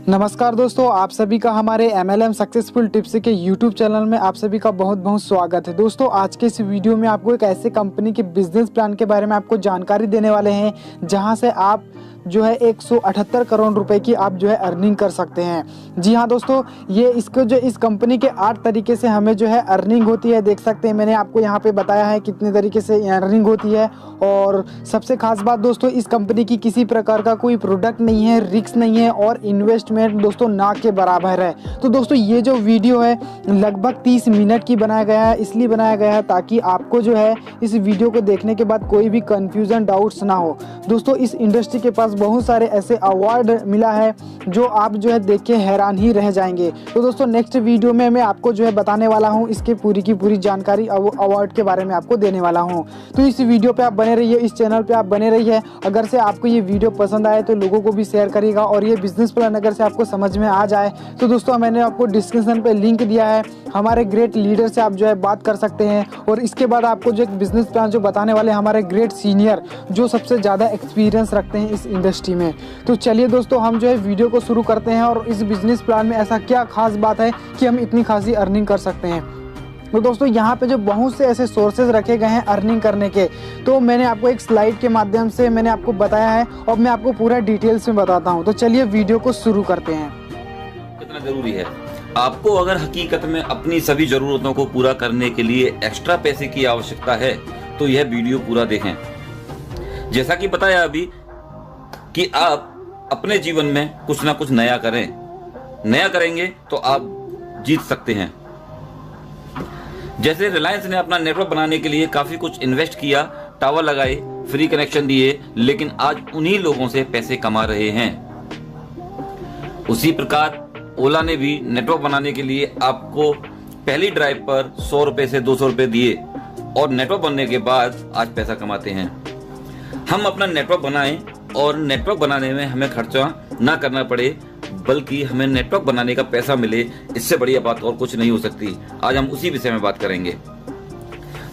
नमस्कार दोस्तों, आप सभी का हमारे MLM सक्सेसफुल टिप्स के YouTube चैनल में आप सभी का बहुत बहुत स्वागत है। दोस्तों, आज के इस वीडियो में आपको एक ऐसे कंपनी के बिजनेस प्लान के बारे में आपको जानकारी देने वाले हैं जहां से आप जो है 178 करोड़ रुपए की आप जो है अर्निंग कर सकते हैं। जी हाँ दोस्तों, ये इस कंपनी के 8 तरीके से हमें जो है अर्निंग होती है। देख सकते हैं, मैंने आपको यहाँ पे बताया है कितने तरीके से अर्निंग होती है। और सबसे खास बात दोस्तों, इस कंपनी की किसी प्रकार का कोई प्रोडक्ट नहीं है, रिस्क नहीं है और इन्वेस्टमेंट दोस्तों ना के बराबर है। तो दोस्तों, ये जो वीडियो है लगभग 30 मिनट की बनाया गया है, इसलिए बनाया गया है ताकि आपको जो है इस वीडियो को देखने के बाद कोई भी कंफ्यूजन डाउट्स ना हो। दोस्तों, इस इंडस्ट्री के पास बहुत सारे ऐसे अवार्ड मिला है जो आप जो है देख के हैरान ही रह जाएंगे। तो दोस्तों, नेक्स्ट वीडियो में मैं आपको जो है बताने वाला हूँ, इसके पूरी की पूरी जानकारी अवार्ड के बारे में आपको देने वाला हूँ। तो इस वीडियो पे आप बने रहिए, इस चैनल पे आप बने रहिए। अगर से आपको ये वीडियो पसंद आए तो लोगों को भी शेयर करिएगा। और ये बिजनेस प्लान अगर से आपको समझ में आ जाए तो दोस्तों, मैंने आपको डिस्क्रिप्शन पे लिंक दिया है, हमारे ग्रेट लीडर से आप जो है बात कर सकते हैं। और इसके बाद आपको जो एक बिजनेस प्लान जो बताने वाले हमारे ग्रेट सीनियर जो सबसे ज़्यादा एक्सपीरियंस रखते हैं इस इंडस्ट्री में। तो चलिए दोस्तों, हम जो है वीडियो को शुरू करते हैं। और इस बिजनेस प्लान में ऐसा क्या खास बात है कि हम इतनी खासी अर्निंग कर सकते हैं। तो दोस्तों, यहाँ पे जो बहुत से ऐसे सोर्सेज रखे गए हैं अर्निंग करने के, तो मैंने आपको एक स्लाइड के माध्यम से मैंने आपको बताया है और मैं आपको पूरा डिटेल्स में बताता हूँ। तो चलिए वीडियो को शुरू करते हैं। कितना जरूरी है आपको, अगर हकीकत में अपनी सभी जरूरतों को पूरा करने के लिए एक्स्ट्रा पैसे की आवश्यकता है तो यह वीडियो पूरा देखें। जैसा कि बताया अभी कि आप अपने जीवन में कुछ ना कुछ नया करें, नया करेंगे तो आप जीत सकते हैं। जैसे रिलायंस ने अपना नेटवर्क बनाने के लिए काफी कुछ इन्वेस्ट किया, टावर लगाए, फ्री कनेक्शन दिए, लेकिन आज उन्हीं लोगों से पैसे कमा रहे हैं। उसी प्रकार ओला ने भी नेटवर्क बनाने के लिए आपको पहली ड्राइव पर 100 रुपए से 200 रुपए दिए और नेटवर्क बनने के बाद आज पैसा कमाते हैं। हम अपना नेटवर्क बनाएं और नेटवर्क बनाने में हमें खर्चा ना करना पड़े, बल्कि हमें नेटवर्क बनाने का पैसा मिले, इससे बढ़िया बात और कुछ नहीं हो सकती। आज हम उसी विषय में बात करेंगे।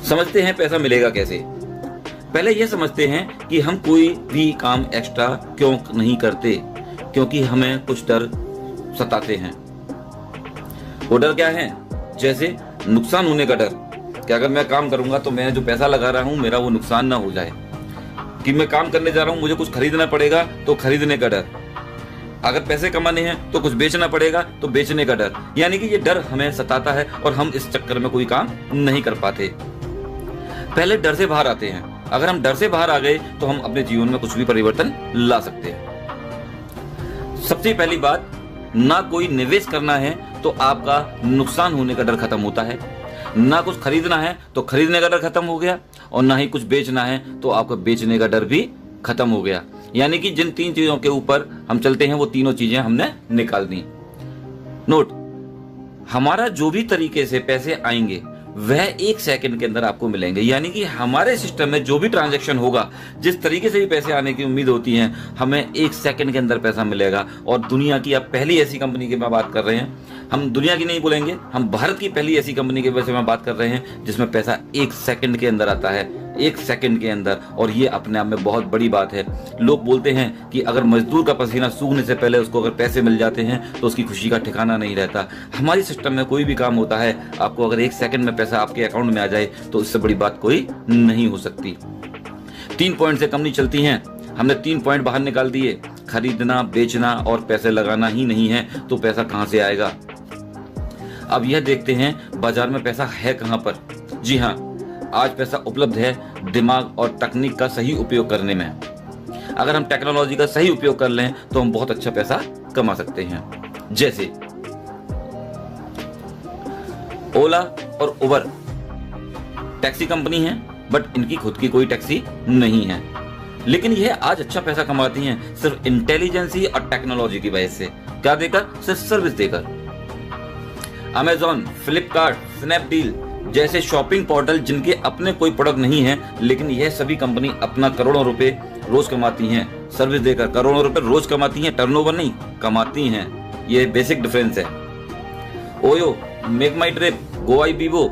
समझते हैं पैसा मिलेगा कैसे। पहले यह समझते हैं कि हम कोई भी काम एक्स्ट्रा क्यों नहीं करते, क्योंकि हमें कुछ डर सताते हैं। वो डर क्या है? जैसे नुकसान होने का डर, कि अगर मैं काम करूंगा तो मैं जो पैसा लगा रहा हूं मेरा वो नुकसान ना हो जाए, कि मैं काम करने जा रहा हूं मुझे कुछ खरीदना पड़ेगा तो खरीदने का डर, अगर पैसे कमाने हैं तो कुछ बेचना पड़ेगा तो बेचने का डर। यानी कि ये डर हमें सताता है और हम इस चक्कर में कोई काम नहीं कर पाते। पहले डर से बाहर आते हैं। अगर हम डर से बाहर आ गए तो हम अपने जीवन में कुछ भी परिवर्तन ला सकते हैं। सबसे पहली बात, ना कोई निवेश करना है तो आपका नुकसान होने का डर खत्म होता है, ना कुछ खरीदना है तो खरीदने का डर खत्म हो गया, और ना ही कुछ बेचना है तो आपका बेचने का डर भी खत्म हो गया। यानी कि जिन 3 चीजों के ऊपर हम चलते हैं वो तीनों चीजें हमने निकाल दी। नोट, हमारा जो भी तरीके से पैसे आएंगे वह 1 सेकंड के अंदर आपको मिलेंगे। यानी कि हमारे सिस्टम में जो भी ट्रांजैक्शन होगा, जिस तरीके से भी पैसे आने की उम्मीद होती है, हमें 1 सेकंड के अंदर पैसा मिलेगा। और दुनिया की अब पहली ऐसी कंपनी की मैं बात कर रहे हैं, हम दुनिया की नहीं बोलेंगे, हम भारत की पहली ऐसी कंपनी के बारे में बात कर रहे हैं जिसमें पैसा 1 सेकंड के अंदर आता है, 1 सेकंड के अंदर। और ये अपने आप में बहुत बड़ी बात है। लोग बोलते हैं कि अगर मजदूर का पसीना सूखने से पहले उसको अगर पैसे मिल जाते हैं तो उसकी खुशी का ठिकाना नहीं रहता। हमारी सिस्टम में कोई भी काम होता है, आपको अगर 1 सेकंड में पैसा आपके अकाउंट में आ जाए तो इससे बड़ी बात कोई नहीं हो सकती। 3 पॉइंट से कम नहीं चलती हैं। हमने 3 पॉइंट बाहर निकाल दिए। खरीदना, बेचना और पैसे लगाना ही नहीं है तो पैसा कहां से आएगा। अब यह देखते हैं बाजार में पैसा है कहां पर। जी हाँ, आज पैसा उपलब्ध है दिमाग और तकनीक का सही उपयोग करने में। अगर हम टेक्नोलॉजी का सही उपयोग कर लें तो हम बहुत अच्छा पैसा कमा सकते हैं। जैसे ओला और उबर टैक्सी कंपनी है, बट इनकी खुद की कोई टैक्सी नहीं है, लेकिन यह आज अच्छा पैसा कमाती हैं सिर्फ इंटेलिजेंसी और टेक्नोलॉजी की वजह से। क्या देकर? सिर्फ सर्विस देकर। अमेजॉन, फ्लिपकार्ट, स्नैपडील जैसे शॉपिंग पोर्टल जिनके अपने कोई प्रोडक्ट नहीं है, लेकिन यह सभी कंपनी अपना करोड़ों रुपए रोज कमाती हैं सर्विस देकर। करोड़ों रुपए रोज कमाती हैं, टर्नओवर नहीं कमाती हैं। यह बेसिक डिफरेंस है। ओयो, मेक माई ट्रिप, गोआईबीबो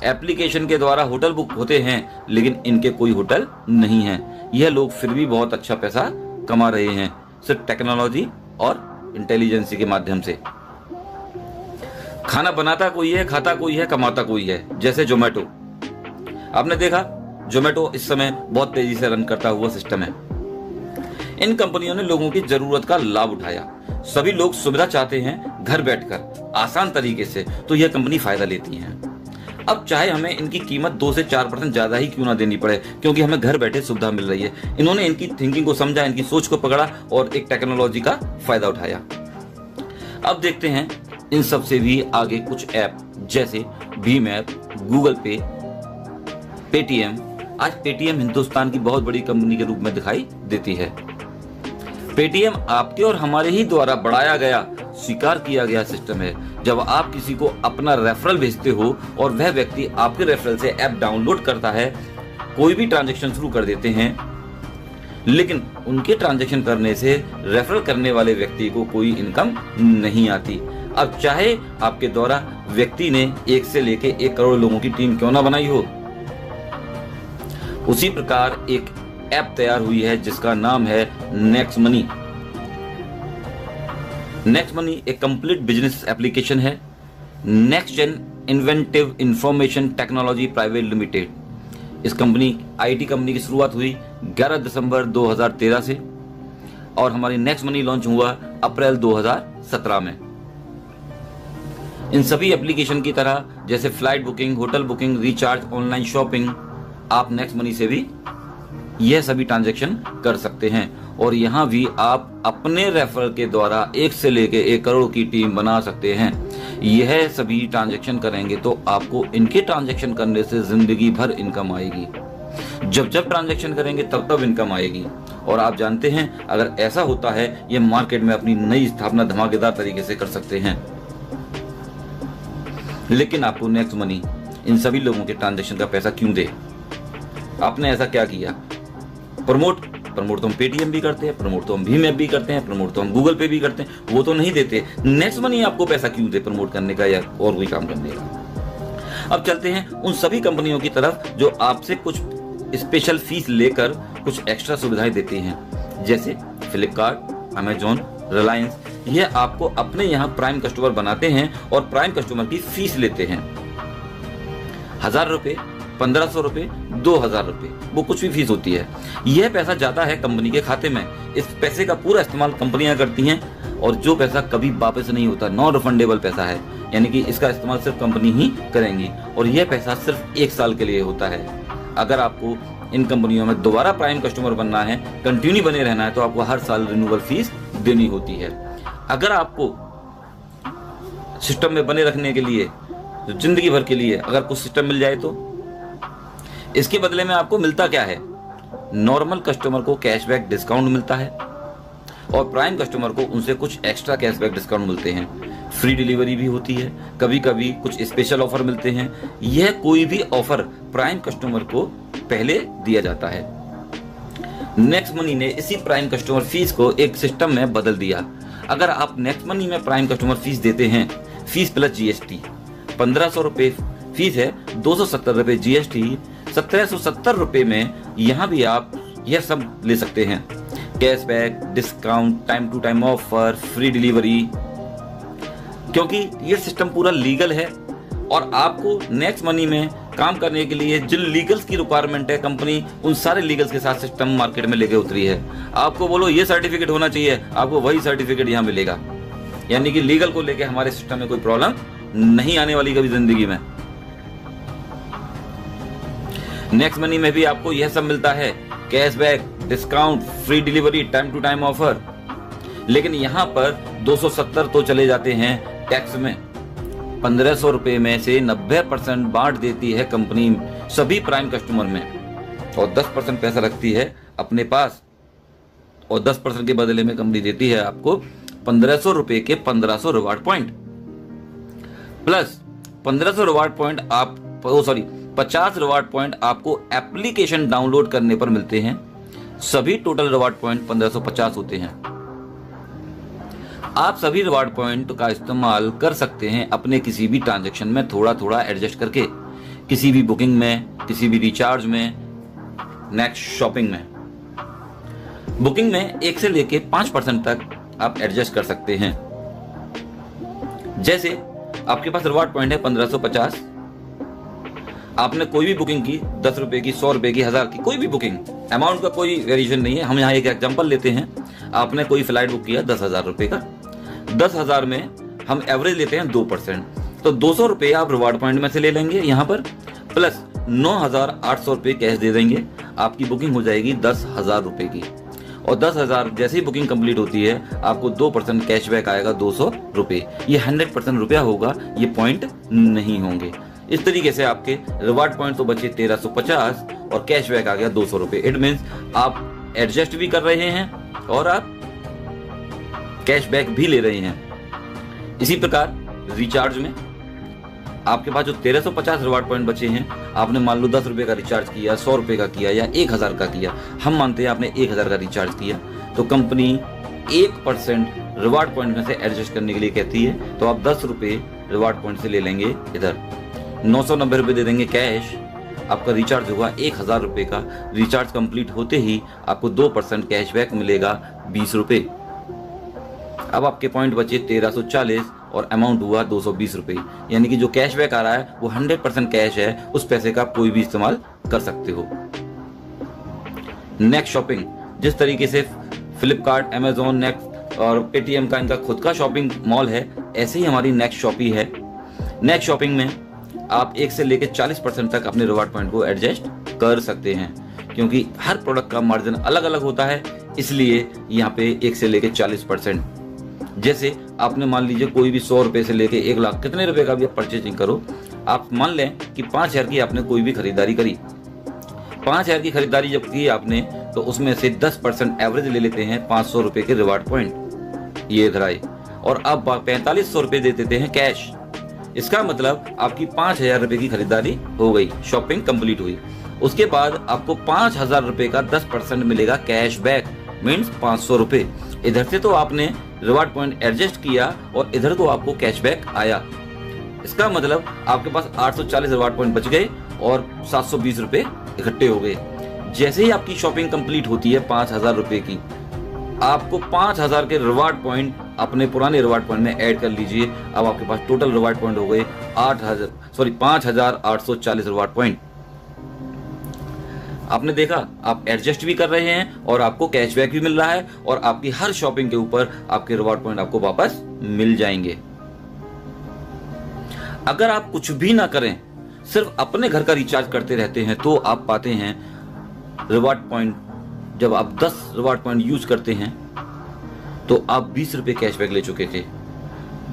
एप्लीकेशन के द्वारा होटल बुक होते हैं, लेकिन इनके कोई होटल नहीं है। यह लोग फिर भी बहुत अच्छा पैसा कमा रहे हैं सिर्फ टेक्नोलॉजी और इंटेलिजेंसी के माध्यम से। खाना बनाता कोई है, खाता कोई है, कमाता कोई है। जैसे जोमेटो, आपने देखा जोमेटो इस समय बहुत तेजी से रन करता हुआ सिस्टम है। इन कंपनियों ने लोगों की जरूरत का लाभ उठाया। सभी लोग सुविधा चाहते हैं घर बैठकर आसान तरीके से, तो यह कंपनी फायदा लेती है। अब चाहे हमें इनकी कीमत 2 से 4% ज्यादा ही क्यों ना देनी पड़े, क्योंकि हमें घर बैठे सुविधा मिल रही है। इन्होंने इनकी थिंकिंग को समझा, इनकी सोच को पकड़ा और एक टेक्नोलॉजी का फायदा उठाया। अब देखते हैं इन सब से भी आगे कुछ ऐप, जैसे भीम ऐप, गूगल पे, पेटीएम। आज पेटीएम हिंदुस्तान की बहुत बड़ी कंपनी के रूप में दिखाई देती है। पेटीएम आपके और हमारे ही द्वारा बढ़ाया गया, स्वीकार किया गया सिस्टम है। जब आप किसी को अपना रेफरल भेजते हो और वह व्यक्ति आपके रेफरल से ऐप डाउनलोड करता है, कोई भी ट्रांजैक्शन शुरू कर देते हैं, लेकिन उनके ट्रांजैक्शन करने से रेफरल करने वाले व्यक्ति को कोई इनकम नहीं आती। अब चाहे आपके द्वारा व्यक्ति ने 1 से लेके 1 करोड़ लोगों की टीम क्यों ना बनाई हो, उसी प्रकार एक ऐप तैयार हुई है जिसका नाम है नेक्स्ट मनी। नेक्स्ट मनी एक कंप्लीट बिजनेस एप्लीकेशन है। Next gen inventive information technology private limited. इस कंपनी आईटी कंपनी की शुरुआत हुई 11 दिसंबर 2013 से और हमारी नेक्स्ट मनी लॉन्च हुआ अप्रैल 2017 में। इन सभी एप्लीकेशन की तरह जैसे flight booking, hotel booking, recharge, online shopping, आप नेक्स्ट मनी से भी यह सभी ट्रांजैक्शन कर सकते हैं और यहां भी आप अपने रेफरल के द्वारा 1 से लेके 1 करोड़ की टीम बना सकते हैं। यह सभी ट्रांजैक्शन करेंगे तो आपको इनके ट्रांजैक्शन करने से जिंदगी भर इनकम आएगी। जब जब ट्रांजैक्शन करेंगे तब तब इनकम आएगी। और आप जानते हैं, अगर ऐसा होता है, ये मार्केट में अपनी नई स्थापना धमाकेदार तरीके से कर सकते हैं। लेकिन आपको नेक्स्ट मनी इन सभी लोगों के ट्रांजैक्शन का पैसा क्यों दे? आपने ऐसा क्या किया? प्रमोट तो हम पेटीएम भी करते हैं, प्रमोट तो हम भीम ऐप भी करते हैं, प्रमोट तो हम गूगल पे भी करते हैं, वो तो नहीं देते। नेक्स्ट मनी आपको पैसा क्यों दे प्रमोट करने का या और कोई काम करने का? अब चलते हैं उन सभी कंपनियों की तरफ जो आपसे कुछ स्पेशल फीस लेकर कुछ एक्स्ट्रा सुविधाएं देती हैं। जैसे फ्लिपकार्ट, अमेजॉन, रिलायंस, यह आपको अपने यहाँ प्राइम कस्टमर बनाते हैं और प्राइम कस्टमर की फीस लेते हैं। 1000 रुपए, 1500 रुपए, 2000 रुपए, वो कुछ भी फीस होती है। यह पैसा जाता है कंपनी के खाते में। इस पैसे का पूरा इस्तेमाल कंपनियां करती हैं और जो पैसा कभी वापस नहीं होता, नॉन रिफंडेबल पैसा है, यानी कि इसका इस्तेमाल सिर्फ कंपनी ही करेंगी और यह पैसा सिर्फ 1 साल के लिए होता है। अगर आपको इन कंपनियों में दोबारा प्राइम कस्टमर बनना है, कंटिन्यू बने रहना है, तो आपको हर साल रिन्यूअल फीस देनी होती है। अगर आपको सिस्टम में बने रखने के लिए, जिंदगी भर के लिए अगर कुछ सिस्टम मिल जाए तो इसके बदले में आपको मिलता क्या है? नॉर्मल कस्टमर को कैशबैक डिस्काउंट मिलता है और प्राइम कस्टमर को उनसे कुछ एक्स्ट्रा कैशबैक डिस्काउंट मिलते हैं। फ्री डिलीवरी भी होती है, कभी कभी कुछ स्पेशल ऑफर मिलते हैं। यह कोई भी ऑफर प्राइम कस्टमर को पहले दिया जाता है। नेक्स्ट मनी ने इसी प्राइम कस्टमर फीस को एक सिस्टम में बदल दिया। अगर आप नेक्स्ट मनी में प्राइम कस्टमर फीस देते हैं, फीस प्लस जीएसटी 1500 रुपए फीस है, 270 रुपए जीएसटी, 1770 रुपए में यहाँ भी आप यह सब ले सकते हैं। Cashback, discount, time to time offer, free delivery, क्योंकि ये सिस्टम पूरा लीगल है और आपको नेक्स्ट मनी में काम करने के लिए जिन लीगल्स की रिक्वायरमेंट है, कंपनी उन सारे लीगल्स के साथ सिस्टम मार्केट में लेके उतरी है। आपको बोलो ये सर्टिफिकेट होना चाहिए, आपको वही सर्टिफिकेट यहाँ मिलेगा। यानी कि लीगल को लेके हमारे सिस्टम में कोई प्रॉब्लम नहीं आने वाली कभी जिंदगी में। नेक्स्ट मनी में भी आपको यह सब मिलता है, cashback, discount, free delivery, time to time offer. लेकिन यहाँ पर 270 तो चले जाते हैं टैक्स में। 1500 रुपए में से 90% बांट देती है कंपनी सभी प्राइम कस्टमर में और 10% पैसा रखती है अपने पास और 10% के बदले में कंपनी देती है आपको 1500 रुपए के 1500 reward point plus 1500 reward point 50 reward point आपको एप्लीकेशन डाउनलोड करने पर मिलते हैं। सभी टोटल रिवार्ड पॉइंट 1550 होते हैं। आप सभी रिवार्ड पॉइंट का इस्तेमाल कर सकते हैं अपने किसी भी ट्रांजैक्शन में थोड़ा थोड़ा एडजस्ट करके, किसी भी बुकिंग में, किसी भी रिचार्ज में, नेक्स्ट शॉपिंग में। बुकिंग में 1 से लेके 5% तक आप एडजस्ट कर सकते हैं। जैसे आपके पास रिवार्ड पॉइंट है 1550, आपने कोई भी बुकिंग की, 10 रुपए की, 100 रुपए की, 1000 की, कोई भी बुकिंग, अमाउंट का कोई वेरिएशन नहीं है। हम यहाँ एक एग्जांपल लेते हैं, आपने कोई फ्लाइट बुक किया 10,000 रुपए का, 10,000 में हम एवरेज लेते हैं 2%, तो 200 रुपए आप रिवार्ड पॉइंट में से ले लेंगे यहाँ पर, प्लस 9,800 रुपए कैश दे देंगे, आपकी बुकिंग हो जाएगी 10,000 रुपए की। और 10,000 जैसे ही बुकिंग कंप्लीट होती है आपको 2% कैशबैक आएगा 200 रुपए। ये 100% रुपया होगा, ये पॉइंट नहीं होंगे। इस तरीके से आपके रिवार्ड पॉइंट तो बचे 1350 और कैशबैक आ गया 200 रुपए। इट मीन्स आप एडजस्ट भी कर रहे हैं और आप कैशबैक भी ले रहे हैं। इसी प्रकार रिचार्ज में आपके पास जो 1350 रिवार्ड पॉइंट बचे हैं, आपने मान लो 10 रुपए का रिचार्ज किया, 100 रुपए का किया या 1000 का किया, हम मानते हैं आपने 1000 का रिचार्ज किया, तो कंपनी 1% रिवार्ड पॉइंट में से एडजस्ट करने के लिए कहती है, तो आप 10 रुपए रिवार्ड पॉइंट से ले लेंगे, इधर 990 रुपए दे देंगे कैश, आपका रिचार्ज होगा 1000 रुपए का। रिचार्ज कंप्लीट होते ही आपको 2% कैशबैक मिलेगा 20 रुपए। अब आपके पॉइंट बचे 1340 और अमाउंट हुआ 220 रुपए, यानी कि जो कैशबैक आ रहा है वो 100% कैश है, उस पैसे का आप कोई भी इस्तेमाल कर सकते हो। नेक्स्ट शॉपिंग, जिस तरीके से फ्लिपकार्ट, अमेजोन, नेक्स्ट और पेटीएम का इनका खुद का शॉपिंग मॉल है, ऐसे ही हमारी नेक्स्ट शॉपिंग है। नेक्स्ट शॉपिंग में आप 1 से लेकर 40% तक अपने रिवार्ड पॉइंट को एडजस्ट कर सकते हैं, क्योंकि हर प्रोडक्ट का मार्जिन अलग अलग होता है, इसलिए यहाँ पे 1 से लेकर 40%। जैसे आपने मान लीजिए कोई भी 100 रुपए से लेके 1 लाख, कितने रुपए का भी आप परचेजिंग करो, आप मान लें कि 5,000 की आपने कोई भी खरीदारी करी, 5,000 की खरीदारी जब की आपने, तो उसमें से 10% एवरेज ले लेते हैं 500 रुपए के रिवार्ड पॉइंट, ये इधर आए, और अब 4500 रुपए दे देते हैं कैश। इसका मतलब आपकी 5,000 रुपए की खरीदारी हो गई, शॉपिंग कंप्लीट हुई। उसके बाद आपको 5,000 रुपए का 10% मिलेगा कैश बैक, मीन्स 500 रुपए। इधर से तो आपने रिवार्ड पॉइंट एडजस्ट किया और इधर तो आपको कैशबैक आया। इसका मतलब आपके पास 840 रिवार्ड पॉइंट बच गए और 720 रुपए इकट्ठे हो गए। जैसे ही आपकी शॉपिंग कंप्लीट होती है 5,000 रुपए की, आपको 5,000 के रिवार्ड पॉइंट अपने पुराने रिवार्ड पॉइंट में ऐड कर लीजिए। अब आपके पास टोटल रिवार्ड पॉइंट हो गए 5,840 रिवार्ड पॉइंट। आपने देखा, आप एडजस्ट भी कर रहे हैं और आपको कैशबैक भी मिल रहा है, और आपकी हर शॉपिंग के ऊपर आपके रिवार्ड पॉइंट आपको वापस मिल जाएंगे। अगर आप कुछ भी ना करें, सिर्फ अपने घर का रिचार्ज करते रहते हैं, तो आप पाते हैं रिवार्ड पॉइंट, जब आप 10 रिवार्ड पॉइंट यूज करते हैं तो आप 20 रुपए कैशबैक ले चुके थे।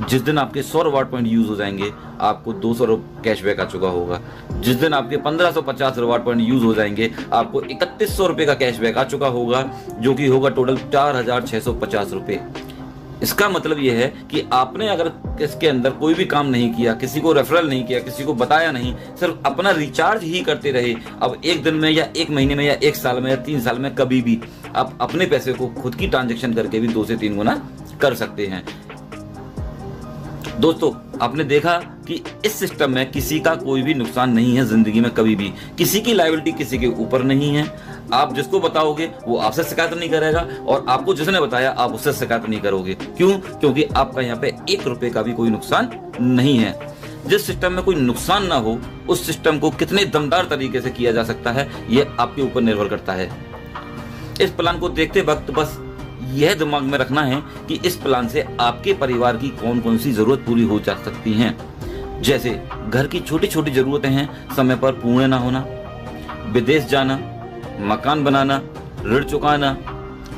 जिस दिन आपके 100 रिवार्ड पॉइंट यूज हो जाएंगे, आपको 200 कैशबैक आ चुका होगा। जिस दिन आपके 1550 रिवार्ड पॉइंट यूज हो जाएंगे, आपको 3100 रुपए का कैशबैक आ चुका होगा, जो कि होगा टोटल 4,650 रुपए। इसका मतलब यह है कि आपने अगर इसके अंदर कोई भी काम नहीं किया, किसी को रेफरल नहीं किया, किसी को बताया नहीं, सिर्फ अपना रिचार्ज ही करते रहे, अब एक दिन में या एक महीने में या 1 साल में या 3 साल में कभी भी आप अपने पैसे को खुद की ट्रांजैक्शन करके भी 2 से 3 गुना कर सकते हैं। दोस्तों, आपने देखा कि इस सिस्टम में किसी का कोई भी नुकसान नहीं है जिंदगी में, कभी भी किसी की लायबिलिटी किसी के ऊपर नहीं है। आप जिसको बताओगे वो आपसे शिकायत नहीं करेगा, और आपको जिसने बताया आप उससे शिकायत नहीं करोगे। क्यों? क्योंकि आपका यहाँ पे 1 रुपए का भी कोई नुकसान नहीं है। जिस सिस्टम में कोई नुकसान ना हो, उस सिस्टम को कितने दमदार तरीके से किया जा सकता है, ये आपके ऊपर निर्भर करता है। इस प्लान को देखते वक्त बस यह दिमाग में रखना है कि इस प्लान से आपके परिवार की कौन कौन सी जरूरत पूरी हो जा सकती हैं। जैसे घर की छोटी छोटी जरूरतें हैं, समय पर पूर्ण ना होना, विदेश जाना, मकान बनाना, ऋण चुकाना,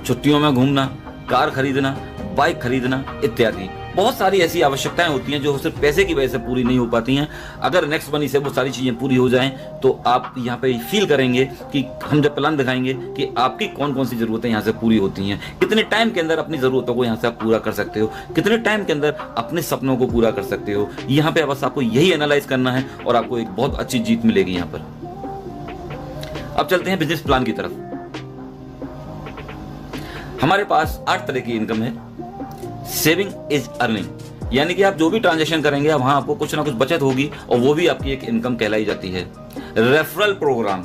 छुट्टियों में घूमना, कार खरीदना, बाइक खरीदना इत्यादि। बहुत सारी ऐसी आवश्यकताएं होती हैं जो सिर्फ पैसे की वजह से पूरी नहीं हो पाती हैं। अगर नेक्स्ट मनी से वो सारी चीजें पूरी हो जाएं, तो आप यहाँ पे फील करेंगे कि हम जब प्लान दिखाएंगे कि आपकी कौन कौन सी जरूरतें यहाँ से पूरी होती हैं, कितने टाइम के अंदर अपनी जरूरतों को यहाँ से आप पूरा कर सकते हो, कितने टाइम के अंदर अपने सपनों को पूरा कर सकते हो। यहाँ पे बस आपको यही एनालाइज करना है और आपको एक बहुत अच्छी जीत मिलेगी यहाँ पर। अब चलते हैं बिजनेस प्लान की तरफ। हमारे पास 8 तरह की इनकम है। सेविंग इज अर्निंग, यानी कि आप जो भी ट्रांजैक्शन करेंगे वहां आपको कुछ ना कुछ बचत होगी, और वो भी आपकी एक इनकम कहलाई जाती है। रेफरल प्रोग्राम,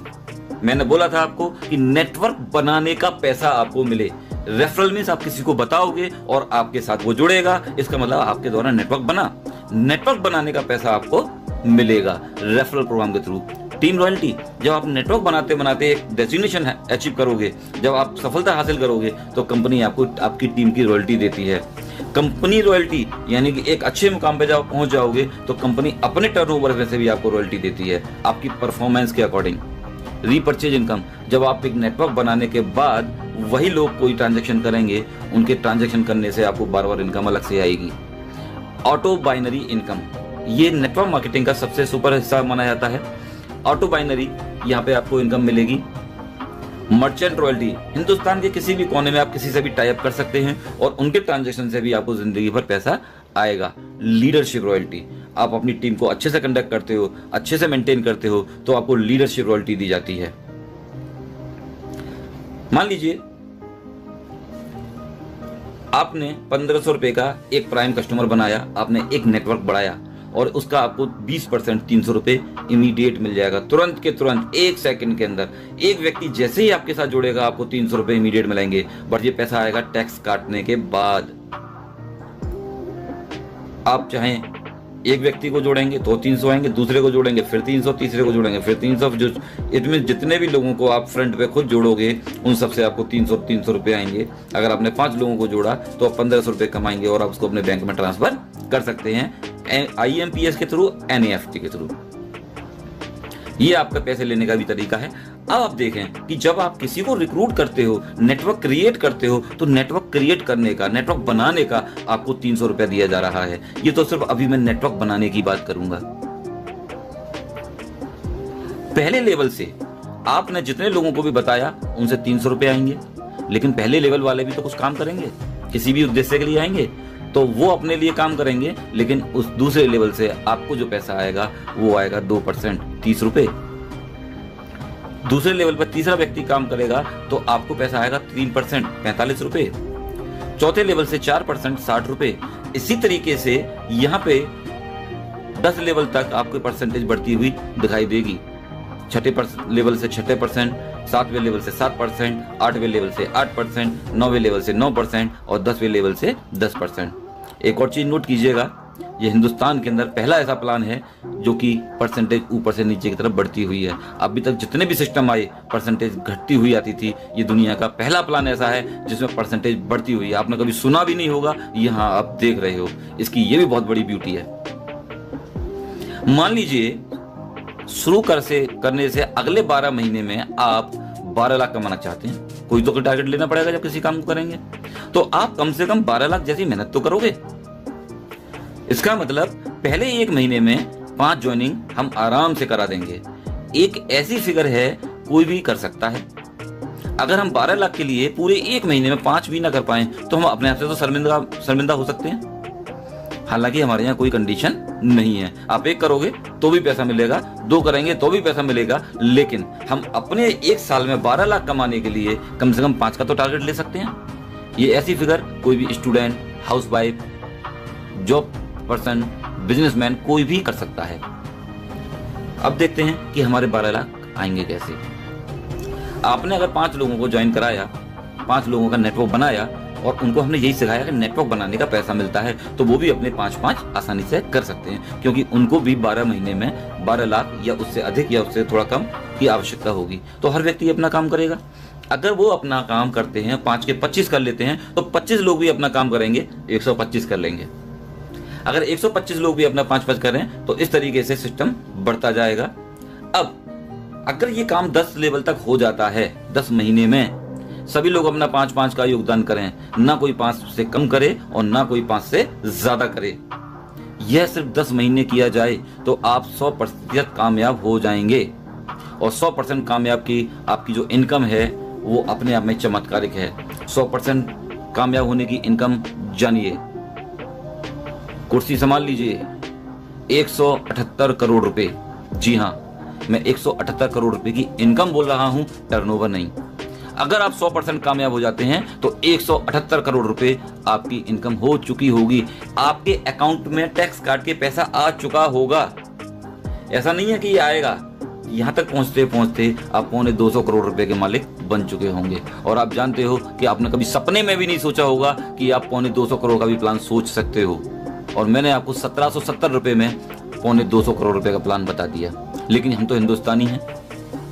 मैंने बोला था आपको कि नेटवर्क बनाने का पैसा आपको मिले। रेफरल मीन्स आप किसी को बताओगे और आपके साथ वो जुड़ेगा, इसका मतलब आपके द्वारा नेटवर्क बना। नेटवर्क बनाने का पैसा आपको मिलेगा रेफरल प्रोग्राम के थ्रू। टीम रॉयल्टी, जब आप नेटवर्क बनाते बनाते एक डेस्टिनेशन अचीव करोगे, जब आप सफलता हासिल करोगे तो कंपनी आपको आपकी टीम की रॉयल्टी देती है। कंपनी रॉयल्टी यानी कि एक अच्छे मुकाम पे जब पहुंच जाओगे तो कंपनी अपने टर्नओवर में से भी आपको रॉयल्टी देती है आपकी परफॉर्मेंस के अकॉर्डिंग। रीपर्चेज इनकम, जब आप एक नेटवर्क बनाने के बाद वही लोग कोई ट्रांजैक्शन करेंगे, उनके ट्रांजैक्शन करने से आपको बार बार इनकम अलग से आएगी। ऑटो बाइनरी इनकम, ये नेटवर्क मार्केटिंग का सबसे सुपर हिस्सा माना जाता है। ऑटो बाइनरी, यहाँ पे आपको इनकम मिलेगी। मर्चेंट रॉयल्टी, हिंदुस्तान के किसी भी कोने में आप किसी से भी टाई अप कर सकते हैं और उनके ट्रांजैक्शन से भी आपको जिंदगी भर पैसा आएगा। लीडरशिप रॉयल्टी, आप अपनी टीम को अच्छे से कंडक्ट करते हो, अच्छे से मेंटेन करते हो तो आपको लीडरशिप रॉयल्टी दी जाती है। मान लीजिए आपने 1500 रुपए का एक प्राइम कस्टमर बनाया, आपने एक नेटवर्क बढ़ाया और उसका आपको 20% 300 रुपए इमीडिएट मिल जाएगा, तुरंत के तुरंत, एक सेकंड के अंदर। एक व्यक्ति जैसे ही आपके साथ जुड़ेगा आपको 300 रुपए इमीडिएट मिलेंगे, बट ये पैसा आएगा टैक्स काटने के बाद। आप चाहें एक व्यक्ति को जोड़ेंगे तो 300 आएंगे, दूसरे को जोड़ेंगे फिर 300, तीसरे को जोड़ेंगे फिर 300, जो इसमें जितने भी लोगों को आप फ्रंट पे खुद जोड़ोगे उन सबसे आपको 300 रुपए आएंगे। अगर आपने 5 लोगों को जोड़ा तो आप 1500 रुपए कमाएंगे और आप उसको अपने बैंक में ट्रांसफर कर सकते हैं IMPS के थ्रू, NEFT के थ्रू। ये आपका पैसे लेने का भी तरीका है। अब आप देखें कि जब आप किसी को रिक्रूट करते हो, नेटवर्क क्रिएट करते हो, तो नेटवर्क क्रिएट करने का, नेटवर्क बनाने का आपको 300 रुपया दिया जा रहा है। ये तो सिर्फ अभी मैं नेटवर्क बनाने की बात करूंगा। पहले लेवल से आपने जितने लोगों को भी बताया उनसे 300 रुपए आएंगे, लेकिन पहले लेवल वाले भी तो कुछ काम करेंगे, किसी भी उद्देश्य के लिए आएंगे, तो वो अपने लिए काम करेंगे, लेकिन उस दूसरे लेवल से आपको जो पैसा आएगा वो आएगा 2%, 30 रुपए। दूसरे लेवल पर तीसरा व्यक्ति काम करेगा तो आपको पैसा आएगा 3%, 45 रुपए। चौथे लेवल से 4%, 60 रुपए। इसी तरीके से यहाँ पे 10 लेवल तक आपको परसेंटेज बढ़ती हुई दिखाई देगी। छठे लेवल से 6%, 7वें लेवल से 7%, 8वें लेवल से 8%, 9वें लेवल से 9% और 10वें लेवल से 10%। एक और चीज नोट कीजिएगा, ये हिंदुस्तान के अंदर पहला ऐसा प्लान है जो कि परसेंटेज ऊपर से नीचे की तरफ बढ़ती हुई है। अभी तक जितने भी सिस्टम आए परसेंटेज घटती हुई आती थी, ये दुनिया का पहला प्लान ऐसा है जिसमें परसेंटेज बढ़ती हुई है। आपने कभी सुना भी नहीं होगा, यहाँ आप देख रहे हो। इसकी ये भी बहुत बड़ी ब्यूटी है। मान लीजिए शुरू करने से अगले 12 महीने में आप 12 लाख कमाना चाहते हैं, कोई तो टारगेट लेना पड़ेगा जब किसी काम को करेंगे, तो आप कम से कम 12 लाख जैसी मेहनत तो करोगे। इसका मतलब पहले 1 महीने में 5 ज्वाइनिंग हम आराम से करा देंगे। एक ऐसी फिगर है कोई भी कर सकता है। अगर हम 12 लाख के लिए पूरे 1 महीने में 5 भी ना कर पाए तो हम अपने आप से तो शर्मिंदा हो सकते हैं। हालांकि हमारे यहाँ कोई कंडीशन नहीं है, आप 1 करोगे तो भी पैसा मिलेगा, 2 करेंगे तो भी पैसा मिलेगा, लेकिन हम अपने 1 साल में 12 लाख कमाने के लिए कम से कम 5 का तो टारगेट ले सकते हैं। ये ऐसी फिगर कोई भी student, housewife, job person, businessman कोई भी कर सकता है। अब देखते हैं कि हमारे 12 लाख आएंगे कैसे। आपने अगर 5 लोगों को ज्वाइन कराया, 5 लोगों का नेटवर्क बनाया और उनको हमने यही सिखाया कि नेटवर्क बनाने का पैसा मिलता है, तो वो भी अपने 5-5 आसानी से कर सकते हैं, क्योंकि उनको भी 12 महीने में 12 लाख या उससे अधिक या उससे थोड़ा कम की आवश्यकता होगी। तो हर व्यक्ति अपना काम करेगा। अगर वो अपना काम करते हैं, 5 के 25 कर लेते हैं, तो 25 लोग भी अपना काम करेंगे, 125 कर लेंगे। अगर 125 लोग भी अपना 5-5 करें तो इस तरीके से सिस्टम बढ़ता जाएगा। अब अगर ये काम 10 लेवल तक हो जाता है, 10 महीने में सभी लोग अपना 5-5 का योगदान करें, ना कोई 5 से कम करे और ना कोई 5 से ज्यादा करे, यह सिर्फ 10 महीने किया जाए तो आप 100% कामयाब हो जाएंगे। और 100% कामयाब की आपकी जो इनकम है वो अपने आप में चमत्कारिक है। 100% कामयाब होने की इनकम जानिए, कुर्सी संभाल लीजिए, 178 करोड़ रुपए। जी हाँ, मैं 178 करोड़ रुपए की इनकम बोल रहा हूं, टर्नओवर नहीं। अगर आप 100% कामयाब हो जाते हैं तो 178 करोड़ रुपए आपकी इनकम हो चुकी होगी, आपके अकाउंट में टैक्स काट के पैसा आ चुका होगा। ऐसा नहीं है कि ये आएगा, यहाँ तक पहुँचते पहुँचते आप पौने 200 करोड़ रुपए के मालिक बन चुके होंगे। और आप जानते हो कि आपने कभी सपने में भी नहीं सोचा होगा कि आप पौने 200 करोड़ का भी प्लान सोच सकते हो। और मैंने आपको 1770 रुपए में पौने 200 करोड़ रुपए का प्लान बता दिया। लेकिन हम तो हिंदुस्तानी हैं,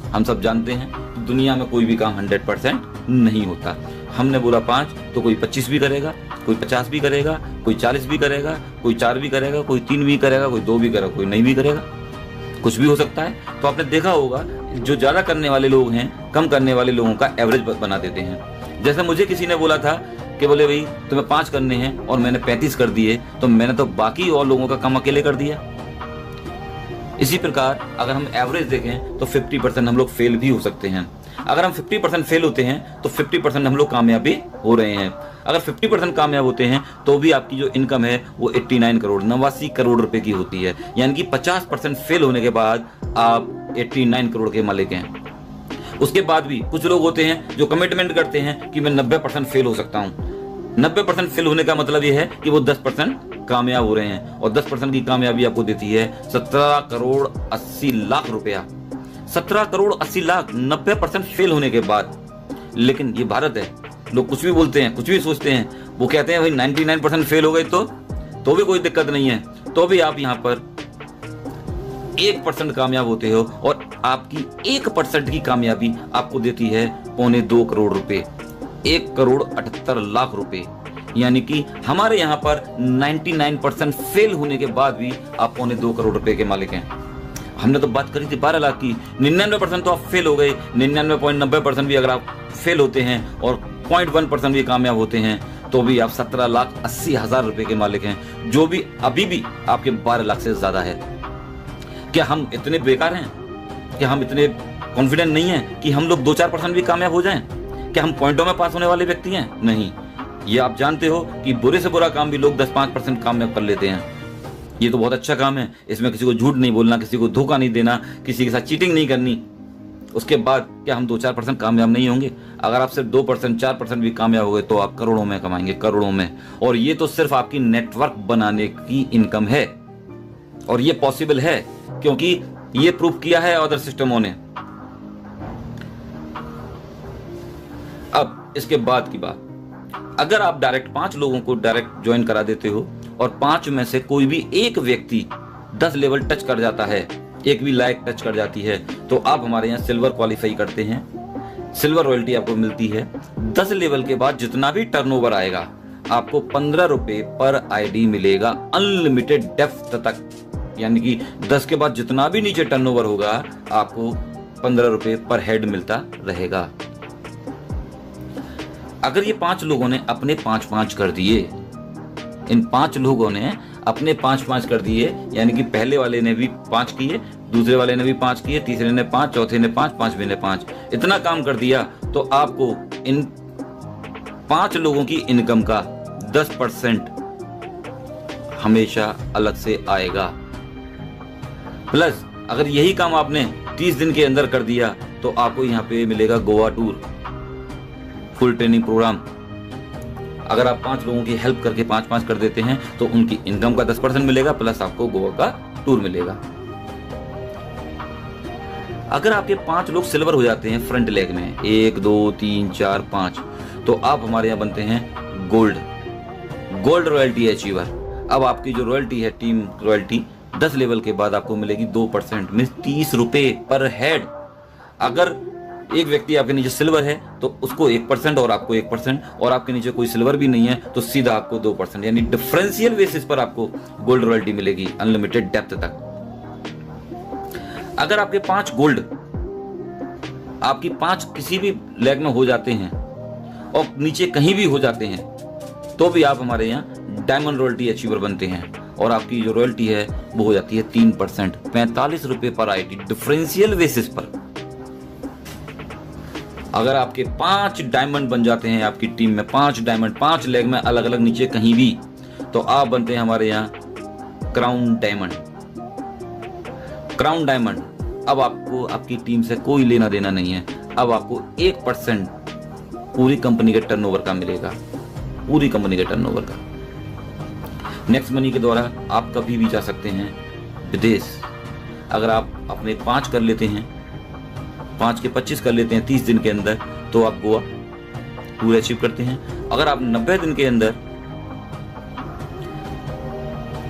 हम सब जानते हैं कि दुनिया में कोई भी काम 100% नहीं होता। हमने बोला 5 तो कोई 25 भी करेगा, कोई 50 भी करेगा, कोई 40 भी करेगा, कोई 4 भी करेगा, कोई 3 भी करेगा, कोई 2 भी करेगा, कोई नहीं भी करेगा, कुछ भी हो सकता है। तो आपने देखा होगा जो ज्यादा करने वाले लोग हैं कम करने वाले लोगों का एवरेज बना देते हैं। जैसे मुझे किसी ने बोला था कि बोले भाई तुम्हें 5 करने हैं और मैंने 35 कर दिए, तो मैंने तो बाकी और लोगों का काम अकेले कर दिया। इसी प्रकार अगर हम एवरेज देखें तो 50% हम लोग फेल भी हो सकते हैं। अगर हम 50% फेल होते हैं तो 50% हम लोग कामयाब भी हो रहे हैं। अगर 50% कामयाब होते हैं तो भी आपकी जो इनकम है वो 89 करोड़ 89 करोड़ रुपए की होती है। यानी कि 50% फेल होने के बाद आप 89 करोड़ के मालिक हैं। उसके बाद भी कुछ लोग होते हैं जो कमिटमेंट करते हैं कि मैं 90% फेल हो सकता हूं। 90% फेल होने का मतलब यह है कि वो 10% कामयाब हो रहे हैं, और 10% की कामयाबी आपको देती है 17 करोड़ 80 लाख रुपया। 17 करोड़ 80 लाख 90% फेल होने के बाद। लेकिन ये भारत है, लोग कुछ भी बोलते हैं, कुछ भी सोचते हैं। वो कहते हैं भाई 99% फेल हो गए तो भी कोई दिक्कत नहीं है, तो भी आप यहाँ पर 1% कामयाब होते हो, और आपकी 1% की कामयाबी आपको देती है पौने 2 करोड़ रुपए, 1 करोड़ 78 लाख रुपए। यानी कि हमारे यहाँ पर 99% फेल होने के बाद भी आप पौने 2 करोड़ रुपए के मालिक हैं। हमने तो बात करी थी 12 लाख की। 99% तो आप फेल हो गए, 99.90% भी अगर आप फेल होते हैं और 0.1% भी कामयाब होते हैं तो भी आप 17,80,000 रुपए के मालिक हैं, जो भी अभी भी आपके 12 लाख से ज्यादा है। क्या हम इतने बेकार हैं? क्या हम इतने कॉन्फिडेंट नहीं हैं कि हम लोग 2-4% भी कामयाब हो जाएं? क्या हम पॉइंटों में पास होने वाले व्यक्ति हैं? नहीं। ये आप जानते हो कि बुरे से बुरा काम भी लोग 10-5% कामयाब कर लेते हैं। ये तो बहुत अच्छा काम है, इसमें किसी को झूठ नहीं बोलना, किसी को धोखा नहीं देना, किसी के साथ चीटिंग नहीं करनी। उसके बाद क्या हम 2-4% कामयाब नहीं होंगे? अगर आप सिर्फ 2% 4% भी कामयाब हो गए तो आप करोड़ों में कमाएंगे, करोड़ों में। और ये तो सिर्फ आपकी नेटवर्क बनाने की इनकम है, और ये पॉसिबल है क्योंकि ये प्रूव किया है अदर सिस्टमों ने। अब इसके बाद की बात, अगर आप डायरेक्ट 5 लोगों को डायरेक्ट ज्वाइन करा देते हो और 5 में से कोई भी एक व्यक्ति 10 लेवल टच कर जाता है, एक भी लायक टच कर जाती है, तो आप हमारे यहाँ सिल्वर क्वालिफाई करते हैं। सिल्वर रॉयल्टी आपको मिलती है। 10 लेवल के बाद जितना भी टर्नओवर आएगा आपको 15 रुपए पर आईडी मिलेगा, अनलिमिटेड डेप्थ तक। यानी कि 10 के बाद जितना भी नीचे टर्नओवर होगा आपको 15 रुपए पर हेड मिलता रहेगा। अगर ये 5 लोगों ने अपने 5-5 कर दिए, इन 5 लोगों ने अपने 5-5 कर दिए, यानी कि पहले वाले ने भी 5 किए, दूसरे वाले ने भी 5 किए, तीसरे ने 5, चौथे ने 5, 5वें ने 5, इतना काम कर दिया, तो आपको इन 5 लोगों की इनकम का 10% हमेशा अलग से आएगा। प्लस अगर यही काम आपने 30 दिन के अंदर कर दिया तो आपको यहाँ पे मिलेगा Goa tour, full training program. अगर आप 5 लोगों की हेल्प करके 5-5 कर देते हैं तो उनकी इनकम का 10% मिलेगा, प्लस आपको गोवा का टूर मिलेगा। अगर आपके 5 लोग सिल्वर हो जाते हैं फ्रंट लेग में, 1 2 3 4 5, तो आप हमारे यहाँ बनते हैं गोल्ड रॉयल्टी अचीवर। अब आपकी जो रॉयल्टी है, टीम रॉयल्टी, 10 लेवल के बाद आपको मिलेगी 2%, मींस 30 रुपए पर हेड। अगर एक व्यक्ति आपके नीचे सिल्वर है तो उसको 1% और आपको 1%, और आपके नीचे कोई सिल्वर भी नहीं है तो सीधा आपको 2%, यानी डिफरेंशियल बेसिस पर आपको गोल्ड रॉयल्टी मिलेगी अनलिमिटेड डेप्थ तक। अगर आपके 5 गोल्ड, आपकी 5 किसी भी लेग में हो जाते हैं और नीचे कहीं भी हो जाते हैं, तो भी आप हमारे यहाँ डायमंड रॉयल्टी अचीवर बनते हैं, और आपकी जो रॉयल्टी है वो हो जाती है 3%, 45 रुपए पर आईडी, डिफरेंशियल बेसिस पर। अगर आपके 5 डायमंड बन जाते हैं, आपकी टीम में 5 डायमंड, 5 लेग में अलग अलग नीचे कहीं भी, तो आप बनते हैं हमारे यहाँ क्राउन डायमंड। क्राउन डायमंड, अब आपको आपकी टीम से कोई लेना देना नहीं है, अब आपको 1% पूरी कंपनी के टर्नओवर का मिलेगा, पूरी कंपनी के टर्नओवर का। नेक्स्ट मनी के द्वारा आप कभी भी जा सकते हैं विदेश। अगर आप अपने 5 कर लेते हैं, 5 के 25 कर लेते हैं 30 दिन के अंदर, तो आप गोवा पूरे अचीव करते हैं। अगर आप 90 दिन के अंदर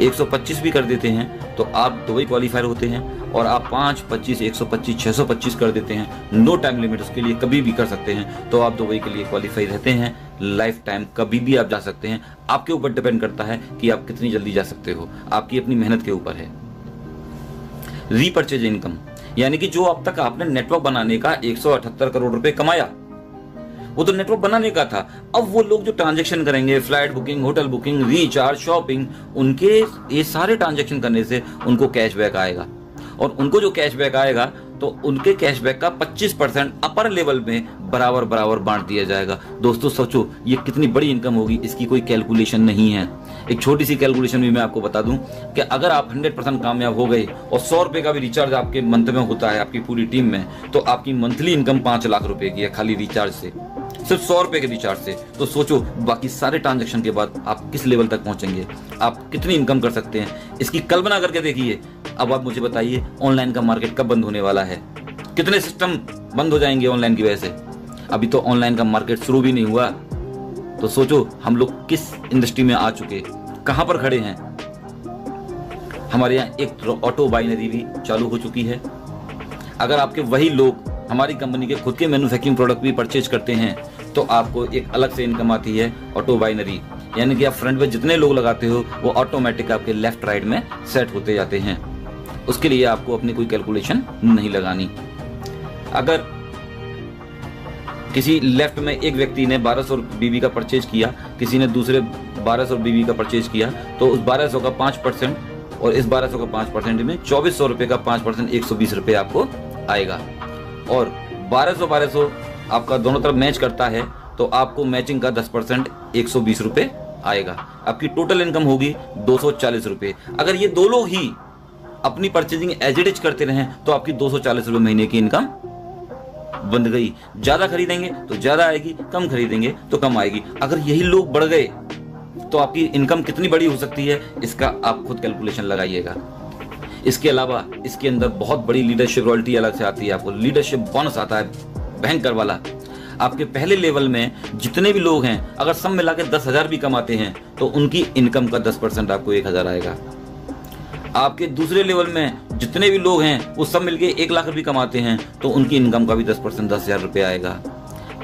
125 भी कर देते हैं तो आप दुबई क्वालिफायर होते हैं। और आप 5, 25, 125, 625 कर देते हैं, नो टाइम लिमिट, उसके लिए कभी भी कर सकते हैं, तो आप दुबई के लिए क्वालिफाई रहते हैं। लाइफ टाइम कभी भी आप जा सकते हैं। आपके ऊपर डिपेंड करता है कि आप कितनी जल्दी जा सकते हो, आपकी अपनी मेहनत के ऊपर है। रीपर्चेज इनकम, यानी कि जो अब तक आपने नेटवर्क बनाने का 178 करोड़ रुपए कमाया, वो तो नेटवर्क बनाने का था। अब वो लोग जो ट्रांजैक्शन करेंगे, flight booking, hotel booking, recharge, shopping, उनके ये सारे ट्रांजैक्शन करने से उनको कैशबैक आएगा। और उनको जो कैशबैक आएगा तो उनके कैशबैक का 25% अपर लेवल में बराबर बराबर बांट दिया जाएगा। दोस्तों सोचो ये कितनी बड़ी इनकम होगी, इसकी कोई कैलकुलेशन नहीं है। एक छोटी सी कैलकुलेशन भी मैं आपको बता दूं कि अगर आप 100% कामयाब हो गए और 100 रुपए का भी रिचार्ज आपके मंथ में होता है आपकी पूरी टीम में, तो आपकी मंथली इनकम 5 लाख रुपए की है खाली रिचार्ज से, सिर्फ 100 रुपए के रिचार्ज से। तो सोचो बाकी सारे ट्रांजेक्शन के बाद आप किस लेवल तक पहुंचेंगे, आप कितनी इनकम कर सकते हैं, इसकी कल्पना करके देखिए। अब आप मुझे बताइए ऑनलाइन का मार्केट कब बंद होने वाला है, कितने सिस्टम बंद हो जाएंगे ऑनलाइन की वजह से। अभी तो ऑनलाइन का मार्केट शुरू भी नहीं हुआ, तो सोचो हम लोग किस इंडस्ट्री में आ चुके, कहां पर खड़े हैं। हमारे यहाँ एक ऑटो बाइनरी भी चालू हो चुकी है। अगर आपके वही लोग हमारी कंपनी के खुद के मैन्युफैक्चरिंग प्रोडक्ट भी परचेज करते हैं तो आपको एक अलग से इनकम आती है ऑटो बाइनरी, यानी कि आप फ्रंट में जितने लोग लगाते हो वो ऑटोमेटिक आपके लेफ्ट राइट में सेट होते जाते हैं। उसके लिए आपको अपनी कोई कैलकुलेशन नहीं लगानी। अगर किसी लेफ्ट में एक व्यक्ति ने 1200 बीबी का परचेज किया, किसी ने दूसरे 1200 बीबी का परचेज किया, तो उस 1200 का 5% और इस 1200 का 5% में 2400 रुपए का 5% 120 रुपए आपको आएगा। और 1200 आपका दोनों तरफ मैच करता है तो आपको मैचिंग का 10% 120 रुपए आएगा। आपकी टोटल इनकम होगी 240 रुपए। अगर ये दो लोग ही अपनी परचेजिंग एज इट इज करते रहें तो आपकी 240 रुपए महीने की इनकम बन गई। ज्यादा खरीदेंगे तो ज्यादा आएगी, कम खरीदेंगे तो कम आएगी। अगर यही लोग बढ़ गए तो आपकी इनकम कितनी बड़ी हो सकती है, इसका आप खुद कैलकुलेशन लगाइएगा। इसके अलावा इसके अंदर बहुत बड़ी लीडरशिप रॉयल्टी अलग से आती है, आपको लीडरशिप बोनस आता है भयंकर वाला। आपके पहले लेवल में जितने भी लोग हैं अगर सब मिला के 10,000 भी कमाते हैं तो उनकी इनकम का 10% आपको 1,000 आएगा। आपके दूसरे लेवल में जितने भी लोग हैं वो सब मिलके 1 लाख रुपए कमाते हैं तो उनकी इनकम का भी 10% 10,000 रुपये आएगा।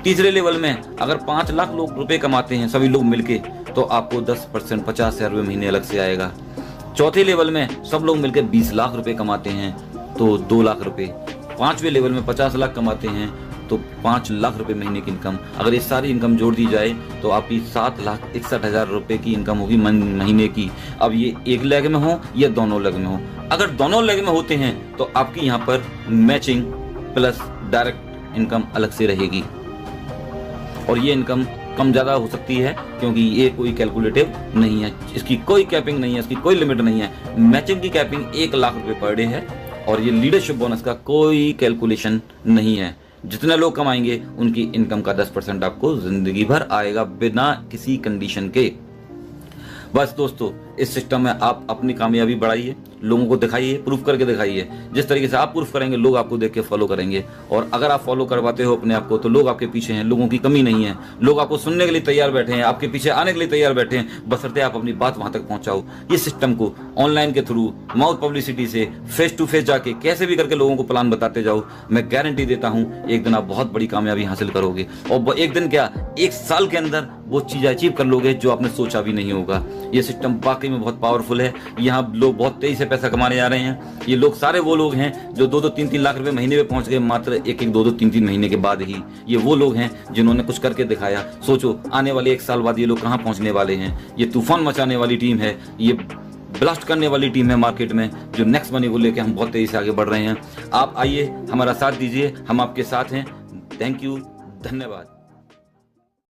तीसरे लेवल में अगर 5 लाख लोग रुपए कमाते हैं सभी लोग मिलके तो आपको 10% 50,000 रुपये महीने अलग से आएगा। चौथे लेवल में सब लोग मिलकर 20 लाख रुपए कमाते हैं तो 2 लाख रुपए। पांचवें लेवल में 50 लाख कमाते हैं तो 5 लाख रुपए महीने की इनकम। अगर ये सारी इनकम जोड़ दी जाए तो आपकी 7,61,000 रुपए की इनकम होगी महीने की। अब ये एक लेग में हो या दोनों लेग में हो, अगर दोनों लेग में होते हैं तो आपकी यहाँ पर मैचिंग प्लस डायरेक्ट इनकम अलग से रहेगी। और ये इनकम कम ज्यादा हो सकती है क्योंकि ये कोई कैलकुलेटिव नहीं है, इसकी कोई कैपिंग नहीं है, इसकी कोई लिमिट नहीं है। मैचिंग की कैपिंग 1 लाख रुपए पर डे है और ये लीडरशिप बोनस का कोई कैलकुलेशन नहीं है। जितने लोग कमाएंगे उनकी इनकम का 10% आपको जिंदगी भर आएगा बिना किसी कंडीशन के। बस दोस्तों इस सिस्टम में आप अपनी कामयाबी बढ़ाइए, लोगों को दिखाइए, प्रूफ करके दिखाइए। जिस तरीके से आप प्रूफ करेंगे लोग आपको देख के फॉलो करेंगे। और अगर आप फॉलो करवाते हो अपने आप को तो लोग आपके पीछे हैं, लोगों की कमी नहीं है। लोग आपको सुनने के लिए तैयार बैठे हैं, आपके पीछे आने के लिए तैयार बैठे हैं, बशर्ते आप अपनी बात वहां तक पहुंचाओ। ये सिस्टम को ऑनलाइन के थ्रू, माउथ पब्लिसिटी से, फेस टू फेस जाके कैसे भी करके लोगों को प्लान बताते जाओ। मैं गारंटी देता हूं एक दिन आप बहुत बड़ी कामयाबी हासिल करोगे। और एक दिन क्या, 1 साल के अंदर वो चीज अचीव कर लोगे जो आपने सोचा भी नहीं होगा। ये सिस्टम वाकई में बहुत पावरफुल है। यहाँ लोग बहुत तेजी से पैसा कमाने जा रहे हैं। ये लोग सारे वो लोग हैं जो 2-2, 3-3 लाख रुपए महीने में पहुंच गए मात्र 1-1, 2-2, 3-3 महीने के बाद ही। ये वो लोग हैं जिन्होंने कुछ करके दिखाया। सोचो आने वाले 1 साल बाद ये लोग कहाँ पहुंचने वाले हैं। ये तूफान मचाने वाली टीम है, ये ब्लास्ट करने वाली टीम है मार्केट में, जो नेक्स्ट मनी को लेकर हम बहुत तेजी से आगे बढ़ रहे हैं। आप आइए, हमारा साथ दीजिए, हम आपके साथ हैं। थैंक यू, धन्यवाद।